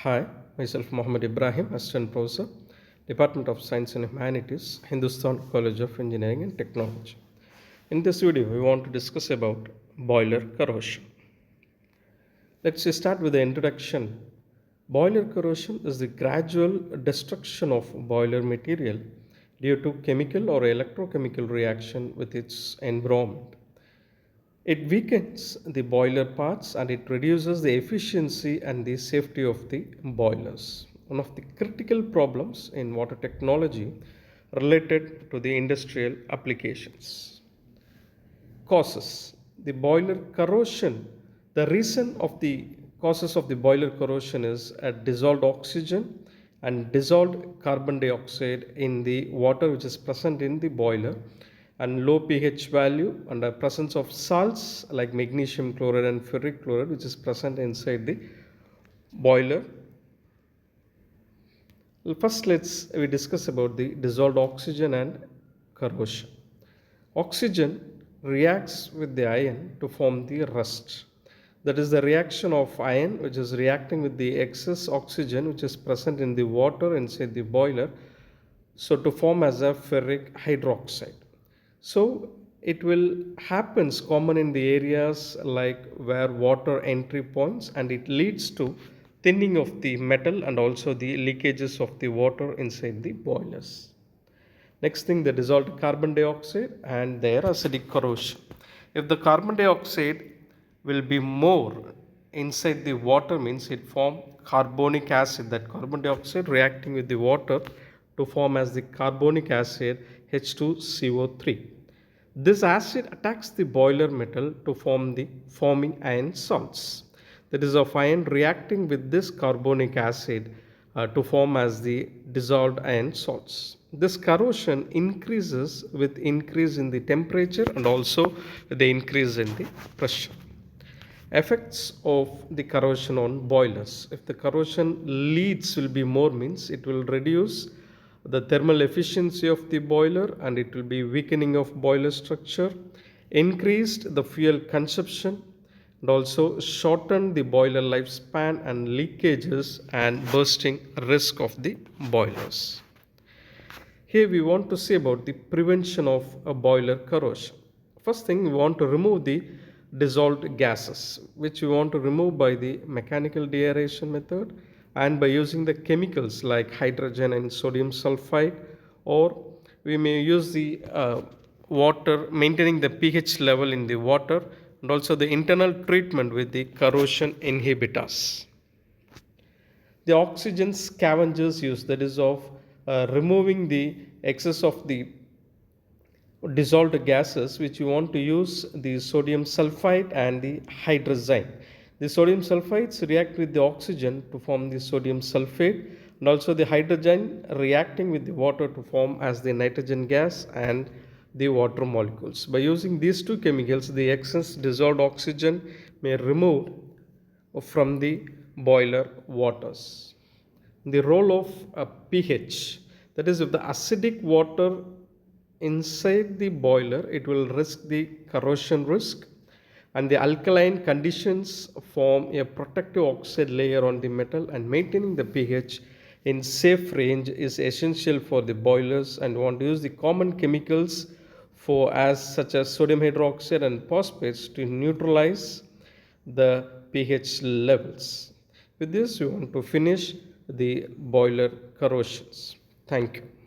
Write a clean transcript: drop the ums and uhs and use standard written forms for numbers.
Hi, myself Mohammed Ibrahim, Assistant Professor, Department of Science and Humanities, Hindustan College of Engineering and Technology. In this video, we want to discuss about boiler corrosion. Let's start with the introduction. Boiler corrosion is the gradual destruction of boiler material due to chemical or electrochemical reaction with its environment. It weakens the boiler parts and it reduces the efficiency and the safety of the boilers. One of the critical problems in water technology related to the industrial applications. Causes. The boiler corrosion. The reason of the causes of the boiler corrosion is dissolved oxygen and dissolved carbon dioxide in the water which is present in the boiler, and low pH value and the presence of salts like magnesium chloride and ferric chloride which is present inside the boiler. First we discuss about the dissolved oxygen and corrosion. Oxygen reacts with the iron to form the rust. That is the reaction of iron which is reacting with the excess oxygen which is present in the water inside the boiler, so to form as a ferric hydroxide. So it will happens common in the areas like where water entry points, and it leads to thinning of the metal and also the leakages of the water inside the boilers. Next thing, the dissolved carbon dioxide and their acidic corrosion. If the carbon dioxide will be more inside the water, means it form carbonic acid. That carbon dioxide reacting with the water to form as the carbonic acid H2CO3. This acid attacks the boiler metal to form the forming iron salts. That is of iron reacting with this carbonic acid to form as the dissolved iron salts. This corrosion increases with increase in the temperature and also the increase in the pressure. Effects of the corrosion on boilers. If the corrosion leads will be more, means it will reduce the thermal efficiency of the boiler and it will be weakening of boiler structure, increased the fuel consumption, and also shorten the boiler lifespan and leakages and bursting risk of the boilers. Here we want to see about the prevention of a boiler corrosion. First thing, we want to remove the dissolved gases, which we want to remove by the mechanical deaeration method and by using the chemicals like hydrogen and sodium sulfide, or we may use the water, maintaining the pH level in the water, and also the internal treatment with the corrosion inhibitors. The oxygen scavengers use, that is of removing the excess of the dissolved gases, which you want to use the sodium sulfide and the hydrazine. The sodium sulfides react with the oxygen to form the sodium sulfate, and also the hydrogen reacting with the water to form as the nitrogen gas and the water molecules. By using these two chemicals, the excess dissolved oxygen may remove from the boiler waters. The role of a pH, that is, if the acidic water inside the boiler, it will risk the corrosion risk, and the alkaline conditions form a protective oxide layer on the metal, and maintaining the pH in safe range is essential for the boilers, and want to use the common chemicals for as such as sodium hydroxide and phosphates to neutralize the pH levels. With this, we want to finish the boiler corrosions. Thank you.